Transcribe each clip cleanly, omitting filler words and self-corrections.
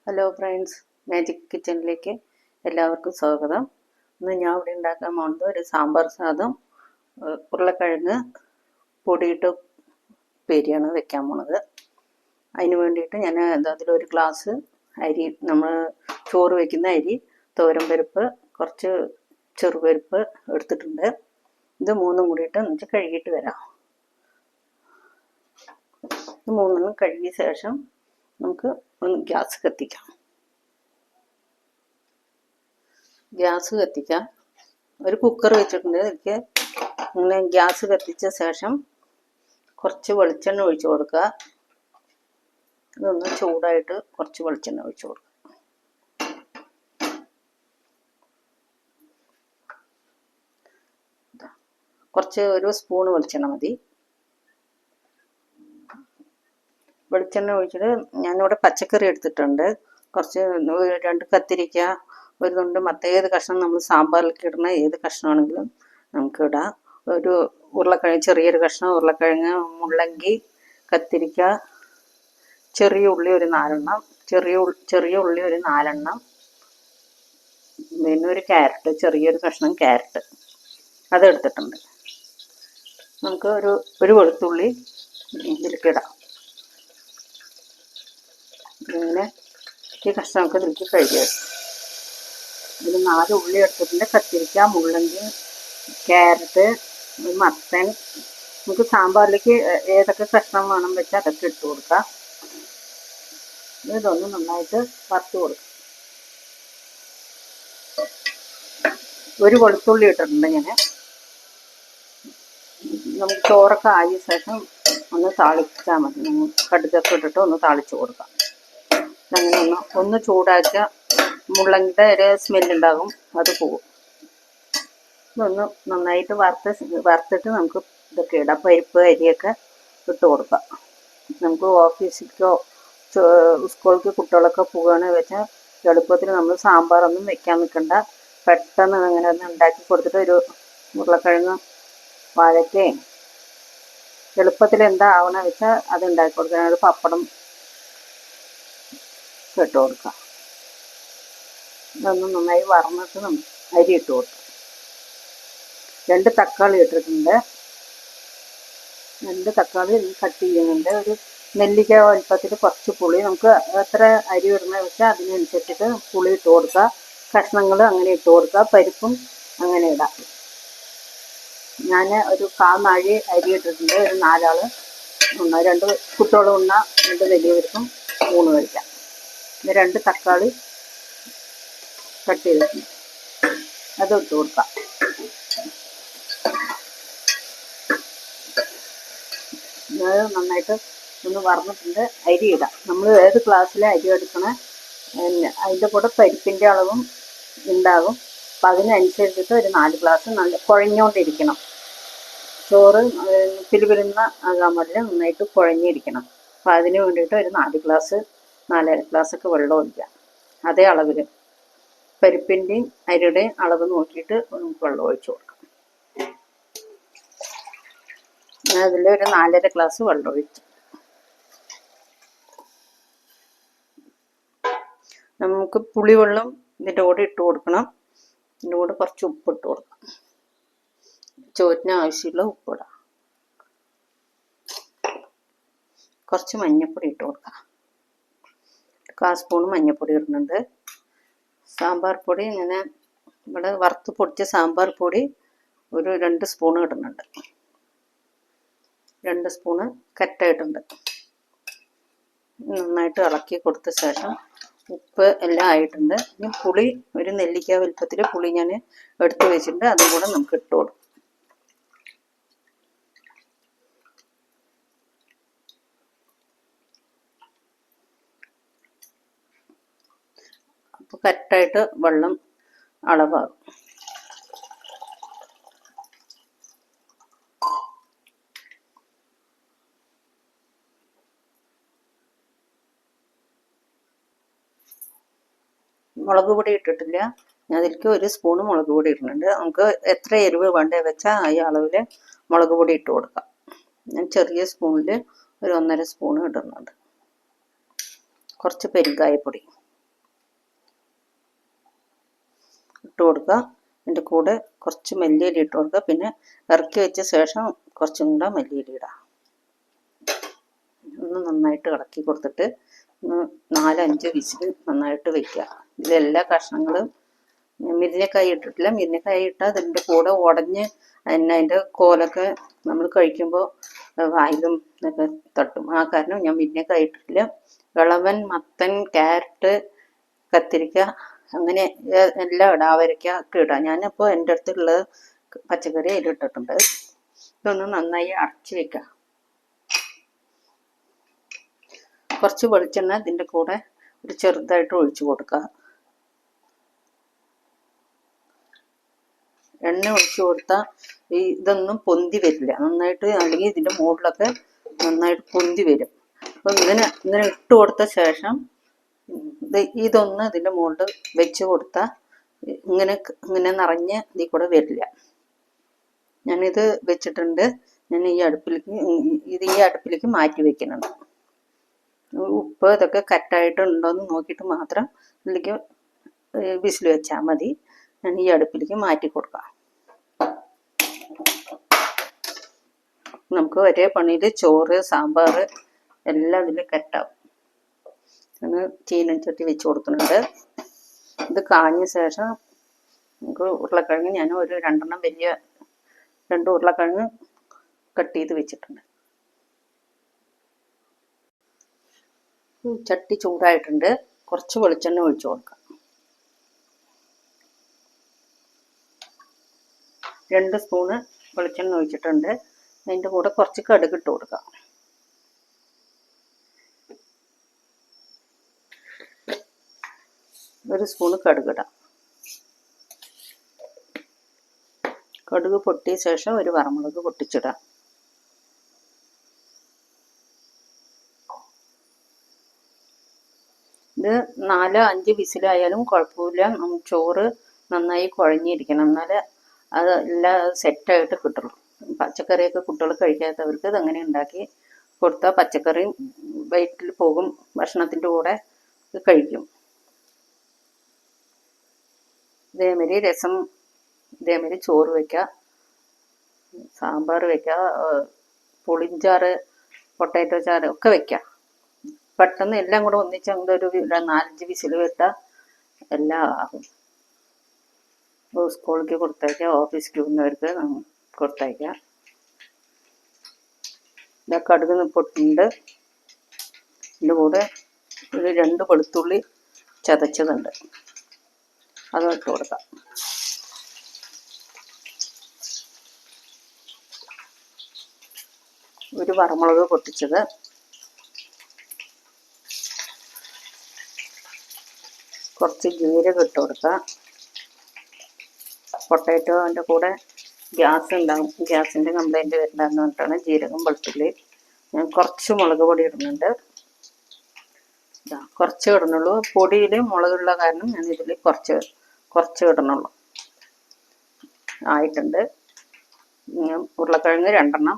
Hello friends, magic കിച്ചണിലേക്ക് എല്ലാവർക്കും സ്വാഗതം. ഇന്ന് ഞാൻ ഇവിടെ ഉണ്ടാക്കാൻ പോകുന്നത് ഒരു സാമ്പാർ സാദം ഉരുളക്കിഴങ്ങ് പൊടിയിട്ട് ഉപ്പേരിയാണ് വെക്കാൻ പോണത്. അതിന് വേണ്ടിയിട്ട് ഞാൻ അതിലൊരു ഗ്ലാസ് അരി, നമ്മൾ ചോറ് വയ്ക്കുന്ന അരി, തോരൻപരിപ്പ്, കുറച്ച് ചെറുപരിപ്പ് എടുത്തിട്ടുണ്ട്. ഇത് മൂന്നും കൂടിയിട്ട് എന്നിട്ട് കഴുകിയിട്ട് വരാം. ഇത് മൂന്നെണ്ണം കഴുകിയ ശേഷം നമുക്ക് ഒന്ന് ഗ്യാസ് കത്തിക്കാം. ഒരു കുക്കർ വെച്ചിട്ടുണ്ട്. ഇതിലേക്ക് ഇങ്ങനെ ഗ്യാസ് കത്തിച്ച ശേഷം കുറച്ച് വെളിച്ചെണ്ണ ഒഴിച്ചു കൊടുക്കുക. ഇതൊന്ന് ചൂടായിട്ട് കുറച്ച് വെളിച്ചെണ്ണ ഒഴിച്ചു കൊടുക്കുക. ഒരു സ്പൂൺ വെളിച്ചെണ്ണ മതി. വെളിച്ചെണ്ണ ഒഴിച്ചിട്ട് ഞാനിവിടെ പച്ചക്കറി എടുത്തിട്ടുണ്ട്. കുറച്ച് 2 കത്തിരിക്ക, ഒരു തുണ്ട് ഏത് കഷ്ണം നമ്മൾ സാമ്പാറിലേക്ക് ഇടുന്ന ഏത് കഷ്ണമാണെങ്കിലും നമുക്ക് ഇടാം. ഒരു ഉരുളക്കിഴങ്ങ്, ചെറിയൊരു കഷ്ണം ഉരുളക്കിഴങ്ങ്, മുള്ളങ്കി, കത്തിരിക്ക, ചെറിയ ഉള്ളി ഒരു 4 എണ്ണം, ചെറിയ ഉള്ളി ഒരു 4 എണ്ണം, പിന്നെ ഒരു ക്യാരറ്റ്, ചെറിയൊരു കഷ്ണം ക്യാരറ്റ് അതെടുത്തിട്ടുണ്ട്. നമുക്ക് ഒരു വെളുത്തുള്ളി ഇതിലേക്ക് ഇടാം. ഇങ്ങനെ ഈ കഷ്ണമൊക്കെ ഇതിലേക്ക് കഴുകി വെക്കും. ഇതിൽ 4 ഉള്ളി എടുത്തിട്ടുണ്ട്. കത്തിരിക്ക, മുള്ളങ്കി, ക്യാരറ്റ്, മത്തൻ. നമുക്ക് സാമ്പാറിലേക്ക് ഏതൊക്കെ കഷ്ണം വേണം വെച്ചാൽ അതൊക്കെ ഇട്ട് കൊടുക്കാം. ഇതൊന്ന് നന്നായിട്ട് വറുത്ത് കൊടുക്കാം. ഒരു വെളുത്തുള്ളി ഇട്ടിട്ടുണ്ട്. ഇങ്ങനെ നമുക്ക് ചോറൊക്കെ ആയ ശേഷം ഒന്ന് താളിച്ചാൽ മതി. കടുകൊക്കെ ഇട്ടിട്ട് ഒന്ന് താളിച്ച് കൊടുക്കാം. അങ്ങനെ ഒന്ന് ചൂടാക്കിയ മുള്ളങ്കിയുടെ ഒരു സ്മെല്ലുണ്ടാകും, അത് പോകും. ഇതൊന്ന് നന്നായിട്ട് വറുത്തിട്ട് നമുക്ക് ഇതൊക്കെ ഇടാം. പരിപ്പ്, അരിയൊക്കെ ഇട്ട് കൊടുക്കാം. നമുക്ക് ഓഫീസിലേക്കോ സ്കൂളിലേക്ക് കുട്ടികളൊക്കെ പോകുകയാണെന്ന് വെച്ചാൽ എളുപ്പത്തിൽ നമ്മൾ സാമ്പാറൊന്നും വെക്കാൻ നിൽക്കണ്ട. പെട്ടെന്ന് അങ്ങനെ ഒന്ന് ഉണ്ടാക്കി കൊടുത്തിട്ട് ഒരു ഉരുളക്കിഴങ്ങ്, വാഴയ്ക്കയും എളുപ്പത്തിൽ എന്താ ആവണമെന്ന് വെച്ചാൽ അത് ഉണ്ടാക്കി കൊടുക്കാൻ. ഒരു പപ്പടം ഇട്ട് കൊടുക്കാം. ഇതൊന്ന് നന്നായി വറന്നിട്ട് നമുക്ക് അരി ഇട്ട് കൊടുക്കാം. 2 തക്കാളി ഇട്ടിട്ടുണ്ട്. 2 തക്കാളി കട്ട് ചെയ്യുന്നുണ്ട്. ഒരു നെല്ലിക്ക വലുപ്പത്തിൽ കുറച്ച് പുളി, നമുക്ക് എത്ര അരി ഇടുന്നത് വെച്ചാൽ അതിനനുസരിച്ചിട്ട് പുളി ഇട്ട് കൊടുക്കുക. കഷ്ണങ്ങൾ അങ്ങനെ ഇട്ട് കൊടുക്കുക. പരിപ്പും അങ്ങനെ ഇടാം. ഞാൻ ഒരു 1/4 നാഴി അരി ഇട്ടിട്ടുണ്ട്. ഒരു 4 ആൾ ഉണ്ണ, 2 കുട്ടികളും ഉണ്ണ, 2 വലിയവർക്കും 3 കഴിക്കാം. 2 തക്കാളി കട്ട് ചെയ്തിട്ടുണ്ട്. അത് ഇട്ട് കൊടുക്കാം. അത് നന്നായിട്ട് ഒന്ന് വറന്നിട്ടുണ്ട്. അരി ഇടാം. നമ്മൾ ഏത് ഗ്ലാസ്സിലെ അരി എടുക്കണേ അതിൻ്റെ കൂടെ പരിപ്പിൻ്റെ അളവും ഉണ്ടാകും. അപ്പം അതിനനുസരിച്ചിട്ട് ഒരു 4 ഗ്ലാസ് നല്ല കുഴഞ്ഞുകൊണ്ടിരിക്കണം. ചോറ് പിലുപിലുന്ന ആകാൻ പാടില്ല, നന്നായിട്ട് കുഴഞ്ഞിരിക്കണം. അപ്പം അതിന് വേണ്ടിയിട്ട് ഒരു 4 ഗ്ലാസ് 4.5 ഗ്ലാസ്സൊക്കെ വെള്ളം ഒഴിക്കാം. അതേ അളവിൽ പരിപ്പിൻ്റെയും അരിയുടെയും അളവ് നോക്കിയിട്ട് നമുക്ക് വെള്ളം ഒഴിച്ചു കൊടുക്കാം. അതിലൊരു 4.5 ഗ്ലാസ് വെള്ളം ഒഴിച്ചു. നമുക്ക് പുളിവെള്ളം ഇതിൻ്റെ കൂടെ ഇട്ട് കൊടുക്കണം. ഇതിൻ്റെ കൂടെ കുറച്ച് ഉപ്പിട്ട് കൊടുക്കാം. ചോറിന് ആവശ്യമുള്ള ഉപ്പിടാം. കുറച്ച് മഞ്ഞൾപ്പൊടി ഇട്ട് കൊടുക്കാം. 1/4 സ്പൂൺ മഞ്ഞൾപ്പൊടി ഇടുന്നുണ്ട്. സാമ്പാർ പൊടി ഇങ്ങനെ ഇവിടെ വറുത്ത് പൊടിച്ച സാമ്പാർ പൊടി ഒരു 2 സ്പൂൺ ഇടുന്നുണ്ട്. 2 സ്പൂണ് കറ്റായിട്ടുണ്ട്. നന്നായിട്ട് ഇളക്കി കൊടുത്ത ശേഷം ഉപ്പ് എല്ലാം ആയിട്ടുണ്ട്. ഇനി പുളി ഒരു നെല്ലിക്ക വലുപ്പത്തിൽ പുളി ഞാൻ എടുത്ത് വെച്ചിട്ടുണ്ട്. അതും കൂടെ നമുക്ക് ഇട്ട് കൊടുക്കും. അപ്പോൾ കറക്റ്റായിട്ട് വെള്ളം അളവാകും. മുളക് പൊടി ഇട്ടിട്ടില്ല. ഞാൻ അതിലേക്ക് 1 സ്പൂൺ മുളക് പൊടി ഇടുന്നുണ്ട്. നമുക്ക് എത്ര എരിവ് വേണ്ടേ വെച്ചാൽ ഈ അളവിൽ മുളക് പൊടി ഇട്ട് കൊടുക്കാം. ഞാൻ ചെറിയ സ്പൂണിൽ ഒരു 1.5 സ്പൂൺ ഇടുന്നുണ്ട്. കുറച്ച് പെരുങ്കായപ്പൊടി. ഇട്ട് കൊടുക്കുക. അതിൻ്റെ കൂടെ കുറച്ച് മല്ലിയില ഇട്ട് കൊടുക്കുക. പിന്നെ ഇറക്കി വെച്ച ശേഷം കുറച്ചും കൂടെ മല്ലിയില ഇടാം. ഒന്ന് നന്നായിട്ട് ഇളക്കി കൊടുത്തിട്ട് 4-5 വിസിൽ നന്നായിട്ട് വെക്കുക. ഇതിലെല്ലാ കഷ്ണങ്ങളും മുരിങ്ങക്കായ ഇട്ടിട്ടില്ല. മുരിങ്ങക്കായ ഇട്ടാൽ അതിൻ്റെ കൂടെ ഉടഞ്ഞ് അതിൻ്റെ കോലൊക്കെ നമ്മൾ കഴിക്കുമ്പോൾ വായിലും ഒക്കെ തട്ടും. ആ കാരണം ഞാൻ മുരിങ്ങക്കായ ഇട്ടിട്ടില്ല. ഇളവൻ, മത്തൻ, ക്യാരറ്റ്, കത്തിരിക്ക അങ്ങനെ എല്ലാം ഇടാം. അവരയ്ക്ക ഒക്കെ ഇടാം. ഞാനിപ്പോൾ എൻ്റെ അടുത്തുള്ള പച്ചക്കറി അതിലിട്ടിട്ടുണ്ട്. ഇതൊന്ന് നന്നായി അടച്ചു വെക്കുക. കുറച്ച് വെളിച്ചെണ്ണ ഇതിൻ്റെ കൂടെ ഒരു ചെറുതായിട്ട് ഒഴിച്ചു കൊടുക്കുക. എണ്ണ ഒഴിച്ചു കൊടുത്താൽ ഇതൊന്നും പൊന്തി വരില്ല നന്നായിട്ട്, അല്ലെങ്കിൽ ഇതിൻ്റെ മുകളിലൊക്കെ നന്നായിട്ട് പൊന്തി വരും. അപ്പോൾ ഇങ്ങനെ ഇട്ട് കൊടുത്ത ശേഷം ഇതൊന്ന് ഇതിൻ്റെ മുകളിൽ വെച്ച് കൊടുത്താൽ ഇങ്ങനെ നിറഞ്ഞ് ഇതിൽ കൂടെ വരില്ല. ഞാനിത് വെച്ചിട്ടുണ്ട്. ഞാൻ ഈ അടുപ്പിലേക്ക് മാറ്റി വെക്കുന്നുണ്ട്. ഉപ്പ് ഇതൊക്കെ കറക്റ്റായിട്ടുണ്ടോയെന്ന് നോക്കിയിട്ട് മാത്രം ഇതിലേക്ക് വിസിൽ വെച്ചാൽ മതി. ഞാൻ ഈ അടുപ്പിലേക്ക് മാറ്റി കൊടുക്കാം. നമുക്ക് ഒരേ പണിയിൽ ചോറ്, സാമ്പാർ എല്ലാം ഇതിൽ കറക്റ്റാവും. ഞാൻ ചീനച്ചട്ടി വെച്ച് കൊടുക്കുന്നുണ്ട്. ഇത് കാഞ്ഞ ശേഷം നമുക്ക് ഉരുളക്കിഴങ്ങ് ഞാൻ ഒരു 2 ഉരുളക്കിഴങ്ങ് കട്ട് ചെയ്ത് വെച്ചിട്ടുണ്ട്. ചട്ടി ചൂടായിട്ടുണ്ട്. കുറച്ച് വെളിച്ചെണ്ണ ഒഴിച്ചു കൊടുക്കാം. 2 സ്പൂണ് വെളിച്ചെണ്ണ ഒഴിച്ചിട്ടുണ്ട്. അതിൻ്റെ കൂടെ കുറച്ച് കടുക് ഇട്ട് കൊടുക്കാം. ഒരു സ്പൂണ് കടുക് ഇടാം. കടുക് പൊട്ടിയ ശേഷം ഒരു വറമുളക് പൊട്ടിച്ചിടാം. ഇത് 4-5 വിസിലായാലും കുഴപ്പമില്ല. ചോറ് നന്നായി കുഴഞ്ഞിരിക്കണം. എന്നാലേ അത് എല്ലാം സെറ്റായിട്ട് കിട്ടുള്ളൂ. പച്ചക്കറിയൊക്കെ കുട്ടികൾ കഴിക്കാത്തവർക്ക് ഇതങ്ങനെ ഉണ്ടാക്കി കൊടുത്താൽ പച്ചക്കറിയും വയറ്റിൽ പോകും, ഭക്ഷണത്തിൻ്റെ കൂടെ കഴിക്കും. ഇതേമാതിരി രസം, ഇതേമാതിരി ചോറ് വയ്ക്കുക, സാമ്പാർ വയ്ക്കുക, പുളിഞ്ചാറ്, പൊട്ടാറ്റോ ചാറ് ഒക്കെ വയ്ക്കുക. പെട്ടെന്ന് എല്ലാം കൂടെ ഒന്നിച്ച് അങ്ങോട്ട് ഒരു 4-5 വിസിൽ വിട്ടാൽ എല്ലാം ആകും. സ്കൂളിലേക്ക് കൊടുത്തയക്കാം, ഓഫീസിലേക്ക് പോകുന്നവർക്ക് കൊടുത്തയക്കാം. ഇതൊക്കെ കടുക് പൊട്ടുണ്ട്. ഇതിൻ്റെ കൂടെ ഒരു 2 വെളുത്തുള്ളി ചതച്ചതുണ്ട്, അത് ഇട്ട് കൊടുക്കാം. ഒരു വറമുളക് പൊട്ടിച്ചത്, കുറച്ച് ജീരകം ഇട്ട് കൊടുക്കാം. പൊട്ടാറ്റോൻ്റെ കൂടെ ഗ്യാസ് ഉണ്ടാകും, ഗ്യാസിൻ്റെ കംപ്ലൈൻറ്റ് വരണ്ടെന്ന് പറഞ്ഞിട്ടാണ് ജീരകം, വെളുത്തുള്ളി. ഞാൻ കുറച്ച് മുളക് പൊടി ഇടുന്നുണ്ട്. കുറച്ച് ഇടണുള്ളൂ. പൊടിയിൽ മുളകുള്ള കാരണം ഞാൻ ഇതിൽ കുറച്ച് ഇടണുള്ളൂ. ആയിട്ടുണ്ട്. ഉരുളക്കിഴങ്ങ് 2 എണ്ണം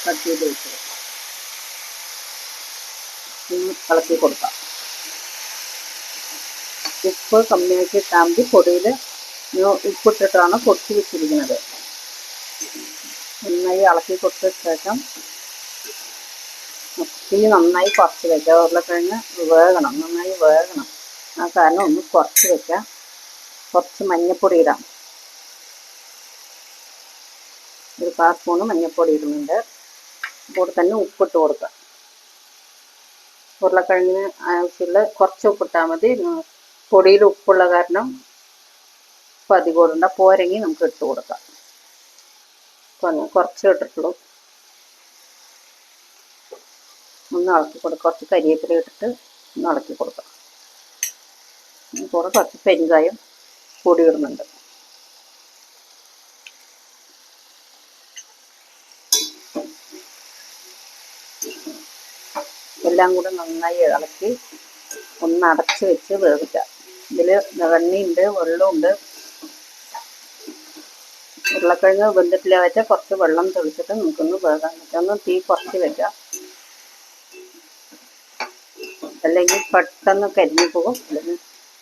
കട്ട് ചെയ്ത് വെച്ചത് ഇളക്കി കൊടുക്കാം. ഉപ്പ് കമ്മിയാക്കി ഇട്ടാൽ മതി. പൊടിയിൽ ഉപ്പിട്ടിട്ടാണ് പൊടിച്ച് വെച്ചിരിക്കുന്നത്. നന്നായി ഇളക്കി കൊടുത്ത ശേഷം തീ നന്നായി കുറച്ച് വയ്ക്കുക. ഉരുളക്കിഴങ്ങ് വേകണം, നന്നായി വേകണം. ആ കാരണം ഒന്ന് കുറച്ച് വയ്ക്കുക. കുറച്ച് മഞ്ഞൾപ്പൊടി ഇടാം. ഒരു 1/4 സ്പൂണ് മഞ്ഞൾപ്പൊടി ഇടുന്നുണ്ട്. കൂടെ തന്നെ ഉപ്പിട്ട് കൊടുക്കുക. ഉരുളക്കിഴങ്ങിന് ആവശ്യമുള്ള കുറച്ച് ഉപ്പിട്ടാൽ മതി. പൊടിയിൽ ഉപ്പുള്ള കാരണം ഇപ്പം അധികം ഇടണ്ട. പോരെങ്കിൽ നമുക്ക് ഇട്ട് കൊടുക്കാം. കുറച്ച് ഇട്ടിട്ടുള്ളൂ. ഒന്ന് ഇളക്കി കൊടുക്കുക. കുറച്ച് കരിവേപ്പില ഇട്ടിട്ട് ഒന്ന് ഇളക്കി കൊടുക്കാം. കൂടെ കുറച്ച് പെരുങ്കായം പൊടി ഇടുന്നുണ്ട്. എല്ലാം കൂടെ നന്നായി ഇളക്കി ഒന്ന് അടച്ച് വെച്ച് വേവിക്കാം. ഇതിൽ എണ്ണയുണ്ട്, വെള്ളമുണ്ട്. ഉരുളക്കിഴങ്ങ് വെന്തിട്ടില്ല വെച്ചാൽ കുറച്ച് വെള്ളം തെളിച്ചിട്ട് നമുക്കൊന്ന് വേകാൻ പറ്റും. ഒന്ന് തീ കുറച്ച് വെക്കാം, അല്ലെങ്കിൽ പെട്ടെന്ന് കരിഞ്ഞു പോകും, അല്ലെങ്കിൽ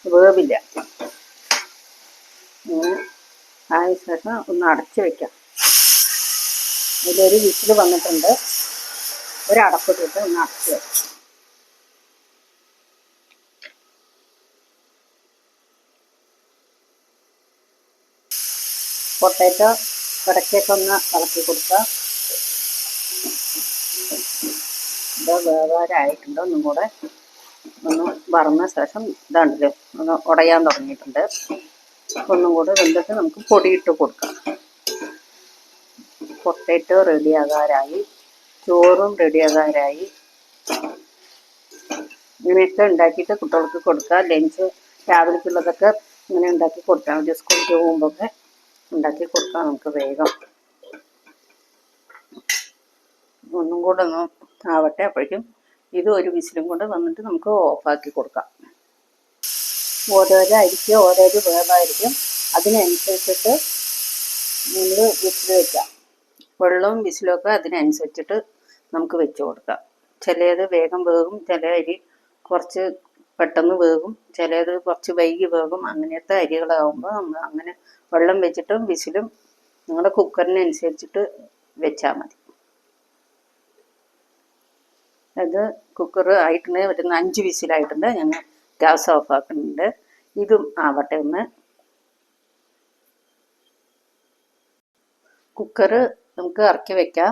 വേവില്ല. ഇങ്ങനെ ആയ ശേഷം ഒന്ന് അടച്ച് വയ്ക്കാം. ഇതിലൊരു വിസിൽ വന്നിട്ടുണ്ട്. ഒരടപ്പിട്ടിട്ട് ഒന്ന് അടച്ച് വയ്ക്കാം. പൊട്ടേറ്റോ ഇടയ്ക്കൊക്കെ ഒന്ന് ഇളക്കി കൊടുക്കുക. ഇത് വേവാറായിട്ടുണ്ട്. ഒന്നും കൂടെ ഒന്ന് വറന്ന ശേഷം ഇതാണ്ടല്ലോ ഒന്ന് ഉടയാൻ തുടങ്ങിയിട്ടുണ്ട്. ഒന്നും കൂടെ വെന്തിട്ട് നമുക്ക് പൊടിയിട്ട് കൊടുക്കാം. പൊട്ടേറ്റോ റെഡിയാകാറായി, ചോറും റെഡിയാകാറായി. ഇങ്ങനെയൊക്കെ ഉണ്ടാക്കിയിട്ട് കുട്ടികൾക്ക് കൊടുക്കുക. ലഞ്ച് രാവിലേക്കുള്ളതൊക്കെ ഇങ്ങനെ ഉണ്ടാക്കി കൊടുത്താൽ മതി. സ്കൂളിൽ പോകുമ്പോഴൊക്കെ ഉണ്ടാക്കി കൊടുക്കാം നമുക്ക് വേഗം. ഒന്നും കൂടെ ഒന്ന് ആവട്ടെ. അപ്പോഴേക്കും ഇത് ഒരു വിസിലും കൊണ്ട് വന്നിട്ട് നമുക്ക് ഓഫാക്കി കൊടുക്കാം. ഓരോരോ അരിക്ക് ഓരോരോ വേവായിരിക്കും. അതിനനുസരിച്ചിട്ട് നമ്മൾ വിസിൽ വയ്ക്കാം. വെള്ളവും വിസിലൊക്കെ അതിനനുസരിച്ചിട്ട് നമുക്ക് വെച്ച് കൊടുക്കാം. ചിലത് വേഗം വേകും, ചില അരി കുറച്ച് പെട്ടെന്ന് വേകും, ചിലത് കുറച്ച് വൈകി വേകും. അങ്ങനത്തെ അരികളാകുമ്പോൾ നമ്മൾ അങ്ങനെ വെള്ളം വെച്ചിട്ടും വിസിലും നിങ്ങളുടെ കുക്കറിനനുസരിച്ചിട്ട് വെച്ചാൽ മതി. അത് കുക്കർ ആയിട്ടുണ്ട്. ഒരു 5 വിസിലായിട്ടുണ്ട്. ഞങ്ങൾ ഗ്യാസ് ഓഫ് ആക്കുന്നുണ്ട്. ഇതും ആവട്ടെ ഒന്ന്. കുക്കർ നമുക്ക് ഇറക്കി വെക്കാം.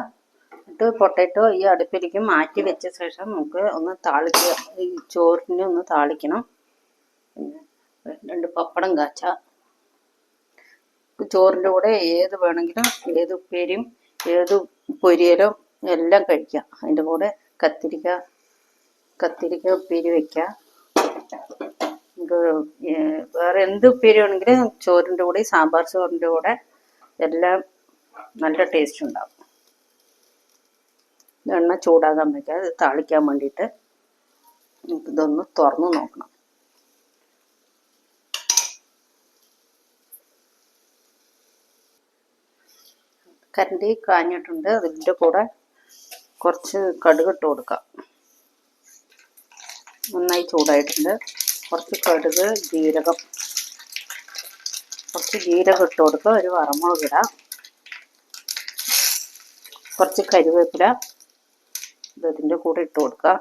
എന്നിട്ട് പൊട്ടറ്റോ ഈ അടുപ്പിലേക്ക് മാറ്റി വെച്ച ശേഷം നമുക്ക് ഒന്ന് താളിക്കുക. ഈ ചോറിനെ ഒന്ന് താളിക്കണം. പിന്നെ 2 പപ്പടം കാച്ചാം. ചോറിൻ്റെ കൂടെ ഏത് വേണമെങ്കിലും, ഏത് ഉപ്പേരിയും ഏത് പൊരിയലും എല്ലാം കഴിക്കാം. അതിൻ്റെ കൂടെ കത്തിരിക്ക ഉപ്പേരി വയ്ക്കാം. വേറെ എന്ത് ഉപ്പേരി വേണമെങ്കിലും ചോറിൻ്റെ കൂടെ, സാമ്പാർ ചോറിൻ്റെ കൂടെ എല്ലാം നല്ല ടേസ്റ്റ് ഉണ്ടാവും. എണ്ണ ചൂടാകാൻ വയ്ക്കുക. ഇത് താളിക്കാൻ വേണ്ടിയിട്ട് നമുക്കിതൊന്ന് തുറന്ന് നോക്കണം. കരണ്ടി കാഞ്ഞിട്ടുണ്ട്. അതിൻ്റെ കൂടെ കുറച്ച് കടുക് ഇട്ട് കൊടുക്കാം. നന്നായി ചൂടായിട്ടുണ്ട്. കുറച്ച് കടുക്, കുറച്ച് ജീരകം ഇട്ട് കൊടുക്കുക. ഒരു വറമുളക് ഇടാം. കുറച്ച് കരിവേപ്പില ഇതിൻ്റെ കൂടെ ഇട്ട് കൊടുക്കുക.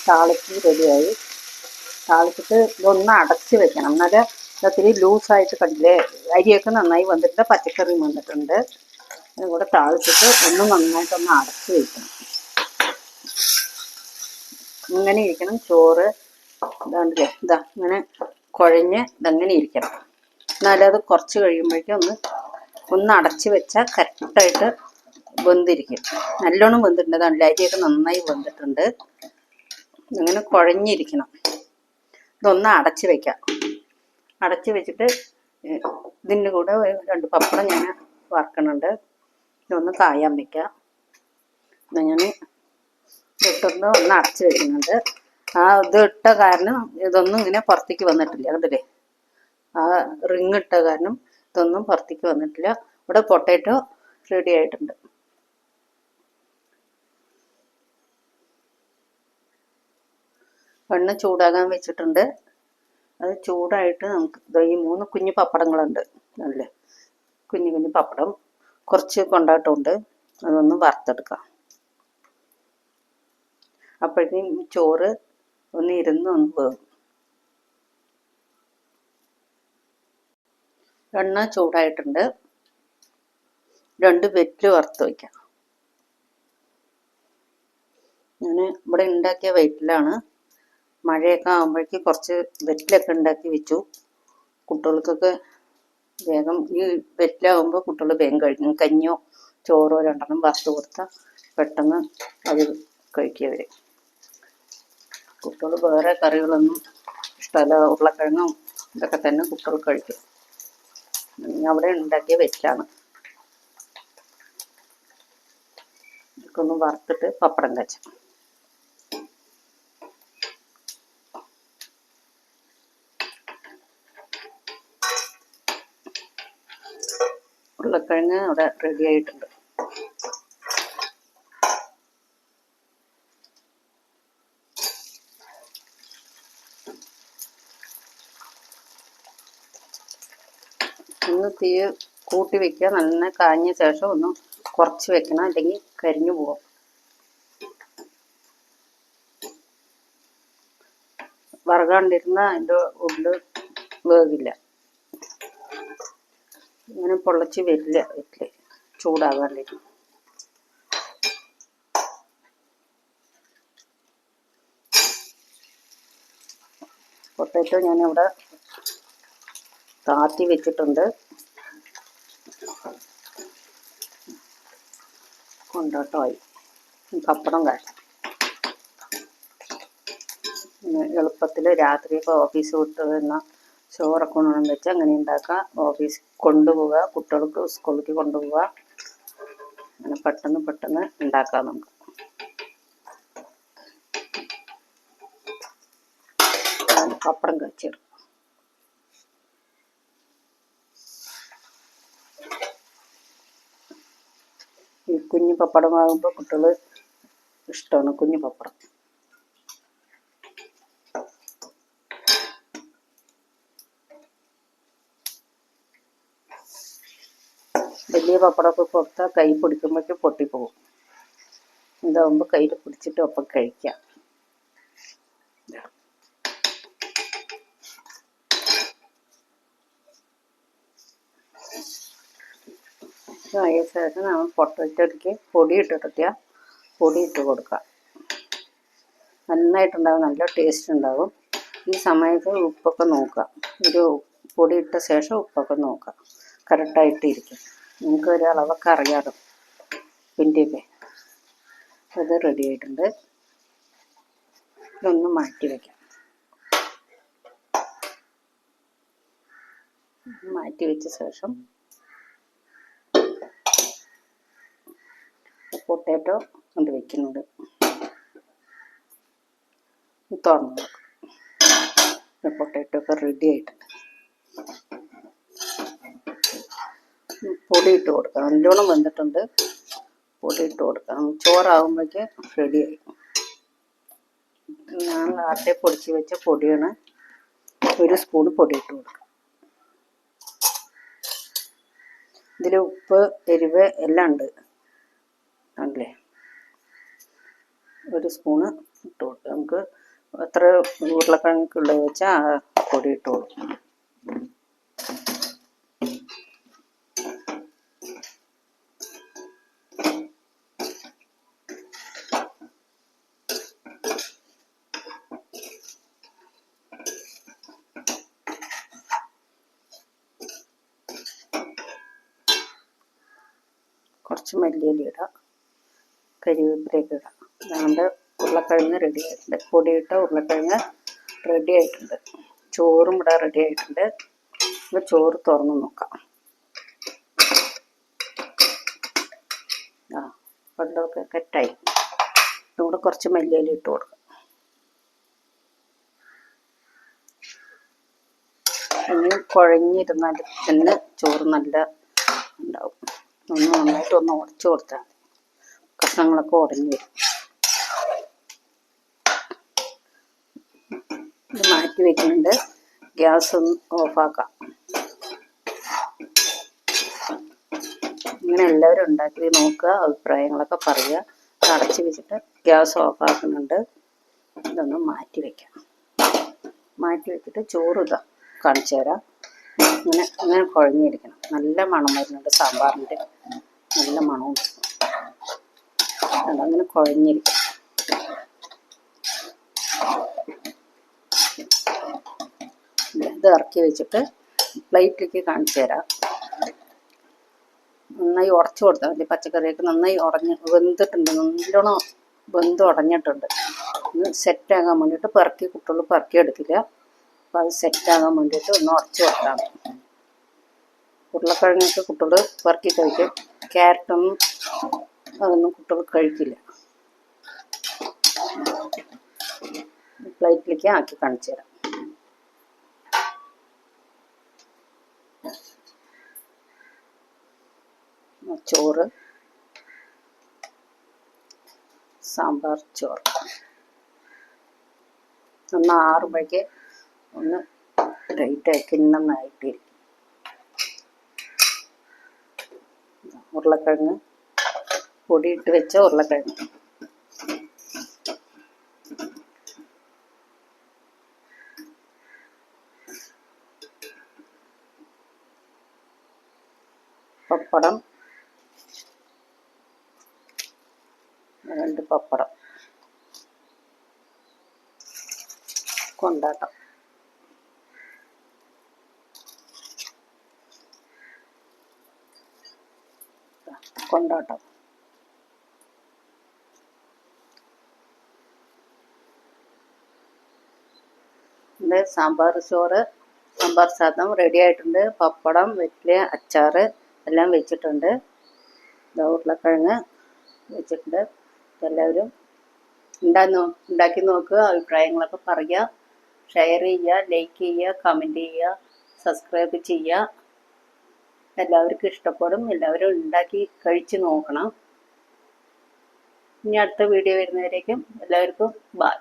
താളിച്ച് റെഡിയായി. താളിച്ചിട്ട് ഇതൊന്ന് അടച്ച് വെക്കണം. എന്നാല് ഒത്തിരി ലൂസായിട്ട് കണ്ടില്ലേ. അരിയൊക്കെ നന്നായി വന്നിട്ടുണ്ട്, പച്ചക്കറിയും വന്നിട്ടുണ്ട്. അതും കൂടെ താളിച്ചിട്ട് ഒന്ന് നന്നായിട്ടൊന്ന് അടച്ച് വയ്ക്കണം. ഇങ്ങനെ ഇരിക്കണം ചോറ്. ഇതാണ്ടല്ലേ, ഇങ്ങനെ കുഴഞ്ഞ് ഇതങ്ങനെ ഇരിക്കണം. എന്നാലത് കുറച്ച് കഴിയുമ്പോഴേക്കും ഒന്ന് അടച്ച് വെച്ചാൽ കറക്റ്റായിട്ട് വെന്തിരിക്കും. നല്ലോണം വെന്തിട്ടുണ്ട്. അതാണല്ലേ, അരിയൊക്കെ നന്നായി വെന്തിട്ടുണ്ട്. ഇങ്ങനെ കുഴഞ്ഞിരിക്കണം. ഇതൊന്ന് അടച്ച് വെക്കാം. അടച്ച് വെച്ചിട്ട് ഇതിൻ്റെ കൂടെ 2 പപ്പടം ഞാൻ വറക്കണുണ്ട്. ഇതൊന്ന് കായാൻ വയ്ക്കാം. ഞാൻ ഇതിട്ടൊന്ന് അടച്ച് വെക്കുന്നുണ്ട്. ഇത് ഇട്ട കാരണം ഇതൊന്നും ഇങ്ങനെ പുറത്തേക്ക് വന്നിട്ടില്ല. കണ്ടില്ലേ, ആ റിങ് ഇട്ട കാരണം ഇതൊന്നും പുറത്തേക്ക് വന്നിട്ടില്ല. ഇവിടെ പൊട്ടേറ്റോ റെഡി ആയിട്ടുണ്ട്. എണ്ണ ചൂടാകാൻ വെച്ചിട്ടുണ്ട്. അത് ചൂടായിട്ട് നമുക്ക് ഈ 3 കുഞ്ഞു പപ്പടങ്ങളുണ്ട്. അല്ലേ, കുഞ്ഞു പപ്പടം കുറച്ച് കൊണ്ടാട്ടമുണ്ട്. അതൊന്ന് വറുത്തെടുക്കാം. അപ്പോഴത്തേക്കും ചോറ് ഒന്ന് വേവും. എണ്ണ ചൂടായിട്ടുണ്ട്. 2 വെറ്റില വറുത്ത് വയ്ക്കാം. ഞാൻ ഇവിടെ ഉണ്ടാക്കിയ വെറ്റിലാണ്. മഴയൊക്കെ ആകുമ്പോഴേക്ക് കുറച്ച് വെറ്റിലൊക്കെ ഉണ്ടാക്കി വെച്ചു. കുട്ടികൾക്കൊക്കെ വേഗം ഈ വെറ്റിലാകുമ്പോൾ കുട്ടികൾ വേഗം കഴിക്കും. കഞ്ഞിയോ ചോറോ 2 വറുത്ത് കൊടുത്താൽ പെട്ടെന്ന് അത് കഴിക്കുക. കുട്ടികൾ വേറെ കറികളൊന്നും ഇഷ്ടമല്ല. ഉരുളക്കിഴങ്ങും ഇതൊക്കെ തന്നെ കുട്ടികൾ കഴിക്കും. അവിടെ ഉണ്ടാക്കിയ വെറ്റിലാണ്. ഇതൊക്കെ ഒന്ന് വറുത്തിട്ട് പപ്പടം കാച്ച. ഉരുളക്കിഴങ്ങ് അവിടെ റെഡി ആയിട്ടുണ്ട്. തീ കൂട്ടി വെക്കുക. നന്നായി കാഞ്ഞ ശേഷം ഒന്ന് കുറച്ച് വെക്കണം, അല്ലെങ്കിൽ കരിഞ്ഞു പോകും. വറകാണ്ടിരുന്ന അതിൻ്റെ ഉള്ളിൽ വേകില്ല. ഇങ്ങനെ പൊള്ളച്ച് വരില്ല വീട്ടിൽ ചൂടാകാണ്ടിരുന്നു. പൊട്ടാറ്റോ ഞാനിവിടെ താത്തി വെച്ചിട്ടുണ്ട്. കൊണ്ടാട്ടമായി. പപ്പടം കാച്ചാം. എളുപ്പത്തിൽ രാത്രിയൊക്കെ ഓഫീസ് വിട്ട് വരുന്ന ചോറൊക്കെ ഉണങ്ങാൻ വെച്ച് അങ്ങനെ ഉണ്ടാക്കാം. ഓഫീസിൽ കൊണ്ടുപോവുക, കുട്ടികൾക്ക് സ്കൂളിലേക്ക് കൊണ്ടുപോവുക. അങ്ങനെ പെട്ടെന്ന് ഉണ്ടാക്കാം നമുക്ക്. പപ്പടം കാച്ചിടും. ഈ കുഞ്ഞു പപ്പടമാകുമ്പോൾ കുട്ടികൾ ഇഷ്ടമാണ് കുഞ്ഞു പപ്പടം. വലിയ പപ്പടമൊക്കെ കൊടുത്താൽ കൈ പിടിക്കുമ്പോഴേക്കും പൊട്ടിപ്പോകും. ഇതാകുമ്പോൾ കയ്യിൽ പിടിച്ചിട്ട് ഒപ്പം കഴിക്കാം. ആയ ശേഷം നമ്മൾ പൊട്ടറ്റോയ്ക്ക് പൊടി ഇട്ട് കൊടുക്കാം. നന്നായിട്ടുണ്ടാകും, നല്ല ടേസ്റ്റ് ഉണ്ടാകും. ഈ സമയത്ത് ഉപ്പൊക്കെ നോക്കുക. ഒരു പൊടി ഇട്ട ശേഷം ഉപ്പൊക്കെ നോക്കുക, കറക്റ്റായിട്ടിരിക്കും. നിങ്ങൾക്ക് ഒരു അളവൊക്കെ അറിയാമല്ലോ. പിന്നെയൊക്കെ അത് റെഡി ആയിട്ടുണ്ട്. ഇതൊന്ന് മാറ്റി വയ്ക്കാം. മാറ്റി വെച്ച ശേഷം പൊട്ടാറ്റോ കൊണ്ട് വെക്കുന്നുണ്ട്. തുറന്നു നോക്കും. പൊട്ടാറ്റോ ഒക്കെ റെഡി ആയിട്ടുണ്ട്. പൊടി ഇട്ട് കൊടുക്കാം. നല്ലോണം വെന്തിട്ടുണ്ട്. പൊടി ഇട്ട് കൊടുക്കാം. ചോറാകുമ്പോഴേക്ക് റെഡിയായി. ഞാൻ നേരത്തെ പൊടിച്ച് വെച്ച പൊടിയാണ്. 1 സ്പൂൺ പൊടി ഇട്ട് കൊടുക്കാം. ഇതിൽ ഉപ്പ്, എരിവ് എല്ലാം ഉണ്ട് ആണല്ലേ. 1 സ്പൂണ് ഇട്ട് കൊടുക്കുക. നമുക്ക് എത്ര ഉരുളക്കിഴങ്ങുള്ളത് വെച്ചാൽ പൊടി ഇട്ട് കൊടുക്കും. കുറച്ച് മല്ലിയില ഇടാം, കരിവേപ്പിലേക്ക് ഇടാം. അതുകൊണ്ട് ഉരുളക്കിഴങ്ങ് റെഡി ആയിട്ടുണ്ട്. പൊടിയിട്ട ഉരുളക്കിഴങ്ങ് റെഡി ആയിട്ടുണ്ട്. ചോറും ഇവിടെ റെഡി ആയിട്ടുണ്ട്. ഇപ്പോൾ ചോറ് തുറന്ന് നോക്കാം. വെള്ളമൊക്കെ കെട്ടായി. ഇവിടെ കുറച്ച് മല്ലിയില ഇട്ട് കൊടുക്കാം. ഇനി കുഴഞ്ഞിരുന്നാൽ തന്നെ ചോറ് നല്ല ഉണ്ടാവും. നന്നായിട്ടൊന്ന് ഉടച്ചു കൊടുത്താൽ കഷ്ണങ്ങളൊക്കെ ഉടഞ്ഞു വരും. ഇത് മാറ്റി വെക്കുന്നുണ്ട്. ഗ്യാസ് ഒന്ന് ഓഫാക്കാം. ഇങ്ങനെ എല്ലാവരും ഉണ്ടാക്കി നോക്കുക, അഭിപ്രായങ്ങളൊക്കെ പറയുക. അടച്ച് വെച്ചിട്ട് ഗ്യാസ് ഓഫാക്കുന്നുണ്ട്. ഇതൊന്ന് മാറ്റി വയ്ക്കാം. മാറ്റി വെച്ചിട്ട് ചോറ് ഇതാ കാണിച്ചു തരാം. ഇങ്ങനെ കുഴഞ്ഞിരിക്കണം. നല്ല മണം വരുന്നുണ്ട്. സാമ്പാറിൻ്റെ നല്ല മണവും. അങ്ങനെ കുഴഞ്ഞിരിക്കണം. ഇത് ഇറക്കി വെച്ചിട്ട് പ്ലേറ്റിലേക്ക് കാണിച്ചു തരാം. നന്നായി ഉടച്ചു കൊടുത്താൽ മതി. പച്ചക്കറിയൊക്കെ നന്നായി വെന്തിട്ടുണ്ട്. നല്ലോണം വെന്ത് ഉടഞ്ഞിട്ടുണ്ട്. ഒന്ന് സെറ്റാകാൻ വേണ്ടിയിട്ട് കുട്ടികൾ പെറുക്കി എടുക്കില്ല. അപ്പോൾ അത് സെറ്റാകാൻ വേണ്ടിയിട്ട് ഒന്ന് ഉടച്ചു കൊടുത്താൽ മതി. ഉരുളക്കിഴങ്ങൊക്കെ കുട്ടികൾ പെറുക്കി കഴിക്കും. ക്യാരറ്റൊന്നും അതൊന്നും കുട്ടികൾ കഴിക്കില്ല. പ്ലേറ്റിലേക്ക് ആക്കി കാണിച്ചു തരാം. ചോറ്, സാമ്പാർ ചോറ് ഒന്ന് ആറുമ്പോഴേക്ക് ഒന്ന് ലൈറ്റായി കിണ്ണമായിട്ടിരിക്കും. ഉരുളക്കിഴങ്ങ്, പൊടിയിട്ട് വെച്ച ഉരുളക്കിഴങ്ങ്. പപ്പടം, 2 പപ്പടം, കൊണ്ടാട്ടം. കൊണ്ടാട്ടം. ഇത് സാമ്പാർ ചോറ്, സാമ്പാർ സാധനം റെഡി ആയിട്ടുണ്ട്. പപ്പടം, വെറ്റില, അച്ചാർ എല്ലാം വെച്ചിട്ടുണ്ട്. ഉരുളക്കിഴങ്ങ് വെച്ചിട്ടുണ്ട്. എല്ലാവരും ഉണ്ടാക്കി നോക്കുക. അഭിപ്രായങ്ങളൊക്കെ പറയുക. ഷെയർ ചെയ്യുക, ലൈക്ക് ചെയ്യുക, കമൻറ്റ് ചെയ്യുക, സബ്സ്ക്രൈബ് ചെയ്യുക. എല്ലാവർക്കും ഇഷ്ടപ്പെടും. എല്ലാവരും ഉണ്ടാക്കി കഴിച്ച് നോക്കണം. ഇനി അടുത്ത വീഡിയോ വരുന്നവരേക്കും എല്ലാവർക്കും ബൈ.